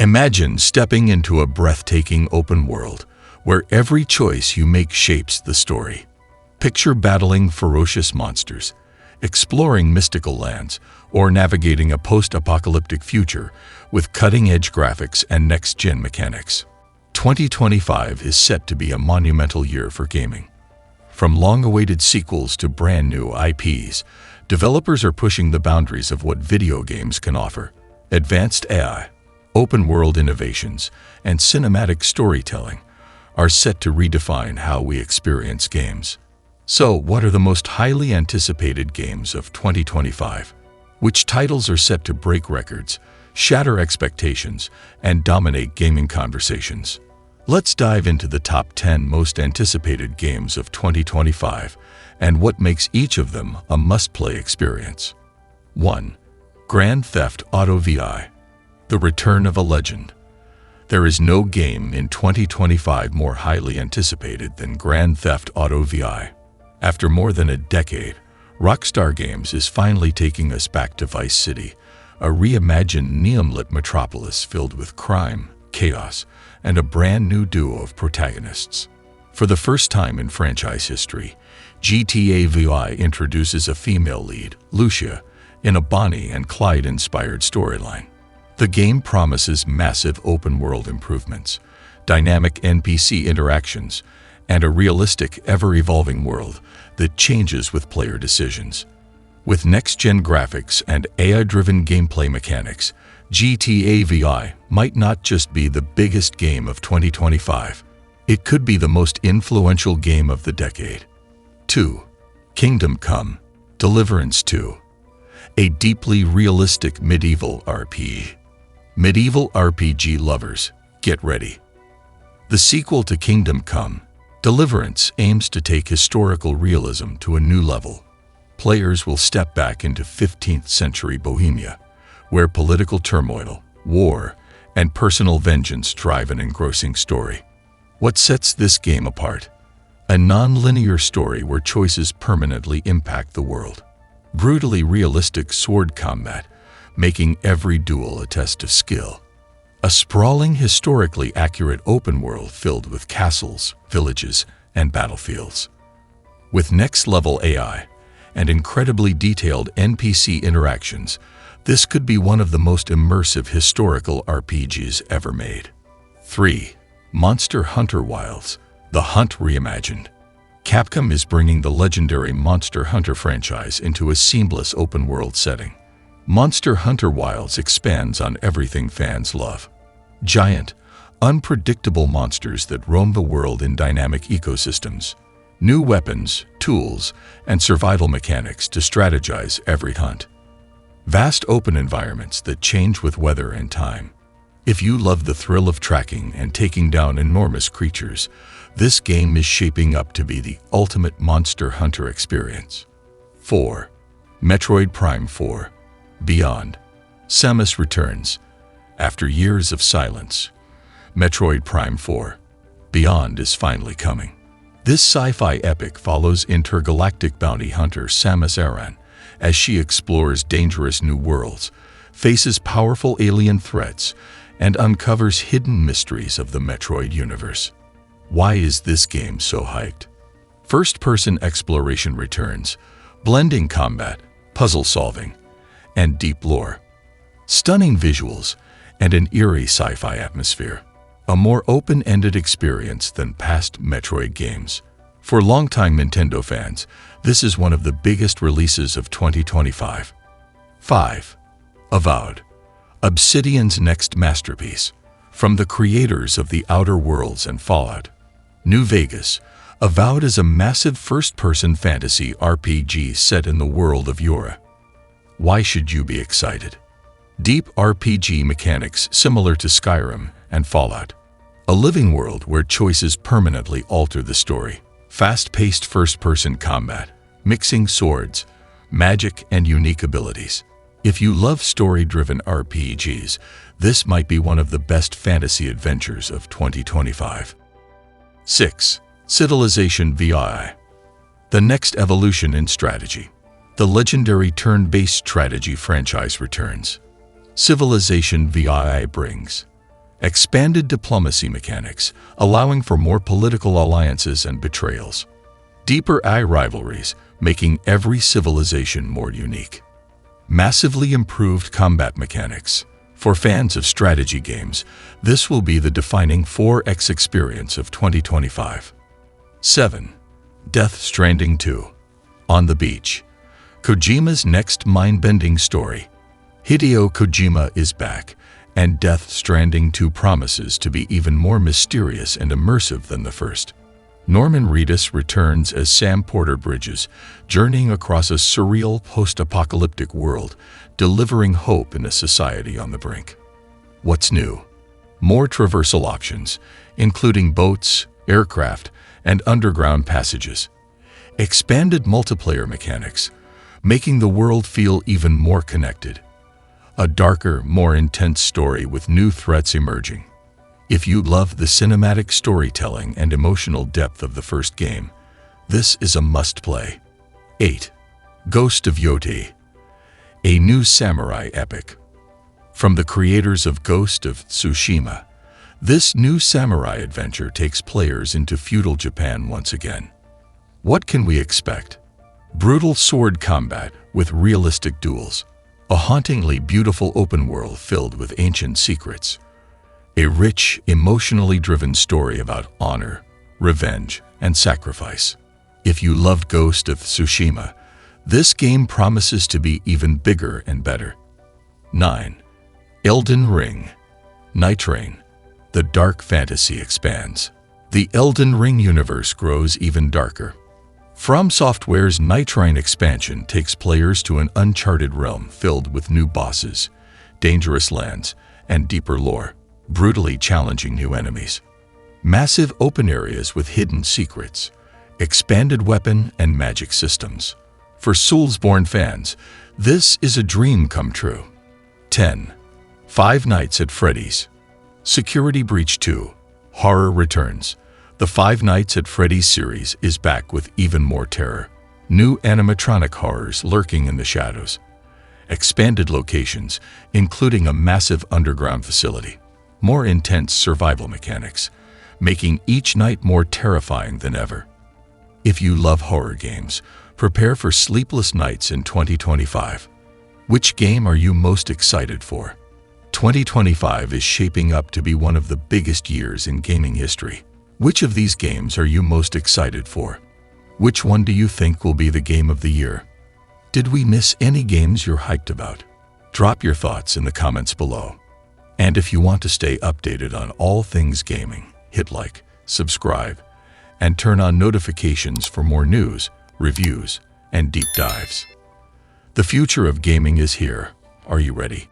Imagine stepping into a breathtaking open world where every choice you make shapes the story. Picture battling ferocious monsters, exploring mystical lands, or navigating a post-apocalyptic future with cutting-edge graphics and next-gen mechanics. 2025 is set to be a monumental year for gaming. From long-awaited sequels to brand-new IPs, developers are pushing the boundaries of what video games can offer. Advanced AI, open-world innovations, and cinematic storytelling are set to redefine how we experience games. So, what are the most highly anticipated games of 2025? Which titles are set to break records, shatter expectations, and dominate gaming conversations? Let's dive into the top 10 most anticipated games of 2025 and what makes each of them a must-play experience. 1. Grand Theft Auto VI. The Return of a Legend. There is no game in 2025 more highly anticipated than Grand Theft Auto VI. After more than a decade, Rockstar Games is finally taking us back to Vice City, a reimagined neon-lit metropolis filled with crime, chaos, and a brand new duo of protagonists. For the first time in franchise history, GTA VI introduces a female lead, Lucia, in a Bonnie and Clyde-inspired storyline. The game promises massive open-world improvements, dynamic NPC interactions, and a realistic, ever-evolving world that changes with player decisions. With next-gen graphics and AI-driven gameplay mechanics, GTA VI might not just be the biggest game of 2025. It could be the most influential game of the decade. 2. Kingdom Come: Deliverance II. A deeply realistic medieval RPG. Medieval RPG lovers, get ready. The sequel to Kingdom Come: Deliverance aims to take historical realism to a new level. Players will step back into 15th century Bohemia, where political turmoil, war, and personal vengeance drive an engrossing story. What sets this game apart? A non-linear story where choices permanently impact the world. Brutally realistic sword combat, making every duel a test of skill. A sprawling, historically accurate open world filled with castles, villages, and battlefields. With next-level AI and incredibly detailed NPC interactions, this could be one of the most immersive historical RPGs ever made. 3. Monster Hunter Wilds: The Hunt Reimagined. Capcom is bringing the legendary Monster Hunter franchise into a seamless open-world setting. Monster Hunter Wilds expands on everything fans love. Giant, unpredictable monsters that roam the world in dynamic ecosystems. New weapons, tools, and survival mechanics to strategize every hunt. Vast open environments that change with weather and time. If you love the thrill of tracking and taking down enormous creatures, this game is shaping up to be the ultimate Monster Hunter experience. 4. Metroid Prime 4: Beyond. Samus returns. After years of silence, Metroid Prime 4: Beyond is finally coming. This sci-fi epic follows intergalactic bounty hunter Samus Aran as she explores dangerous new worlds, faces powerful alien threats, and uncovers hidden mysteries of the Metroid universe. Why is this game so hyped? First-person exploration returns, blending combat, puzzle solving, and deep lore. Stunning visuals and an eerie sci-fi atmosphere. A more open-ended experience than past Metroid games. For longtime Nintendo fans, this is one of the biggest releases of 2025. 5. Avowed: Obsidian's next masterpiece. From the creators of The Outer Worlds and Fallout, New Vegas, Avowed is a massive first-person fantasy RPG set in the world of Yura. Why should you be excited? Deep RPG mechanics similar to Skyrim and Fallout. A living world where choices permanently alter the story. Fast-paced first-person combat, mixing swords, magic, and unique abilities. If you love story-driven RPGs, this might be one of the best fantasy adventures of 2025. 6. Civilization VI: The next evolution in strategy. The legendary turn-based strategy franchise returns. Civilization VI brings Expanded diplomacy mechanics, allowing for more political alliances and betrayals. Deeper AI rivalries, making every civilization more unique. Massively improved combat mechanics. For fans of strategy games, this will be the defining 4X experience of 2025. 7. Death Stranding 2. On the Beach. Kojima's next mind-bending story. Hideo Kojima is back, and Death Stranding 2 promises to be even more mysterious and immersive than the first. Norman Reedus returns as Sam Porter Bridges, journeying across a surreal post-apocalyptic world, delivering hope in a society on the brink. What's new? More traversal options, including boats, aircraft, and underground passages. Expanded multiplayer mechanics, making the world feel even more connected. A darker, more intense story with new threats emerging. If you love the cinematic storytelling and emotional depth of the first game, this is a must-play. 8. Ghost of Yoti. A new samurai epic. From the creators of Ghost of Tsushima, this new samurai adventure takes players into feudal Japan once again. What can we expect? Brutal sword combat with realistic duels. A hauntingly beautiful open world filled with ancient secrets. A rich, emotionally driven story about honor, revenge, and sacrifice. If you loved Ghost of Tsushima, this game promises to be even bigger and better. 9. Elden Ring. Night Rain. The dark fantasy expands. The Elden Ring universe grows even darker. From Software's Night Rain expansion takes players to an uncharted realm filled with new bosses, dangerous lands, and deeper lore, brutally challenging new enemies. Massive open areas with hidden secrets, expanded weapon and magic systems. For Soulsborne fans, this is a dream come true. 10. Five Nights at Freddy's. Security Breach 2. Horror returns. The Five Nights at Freddy's series is back with even more terror. New animatronic horrors lurking in the shadows. Expanded locations, including a massive underground facility. More intense survival mechanics, making each night more terrifying than ever. If you love horror games, prepare for sleepless nights in 2025. Which game are you most excited for? 2025 is shaping up to be one of the biggest years in gaming history. Which of these games are you most excited for? Which one do you think will be the game of the year? Did we miss any games you're hyped about? Drop your thoughts in the comments below. And if you want to stay updated on all things gaming, hit like, subscribe, and turn on notifications for more news, reviews, and deep dives. The future of gaming is here. Are you ready?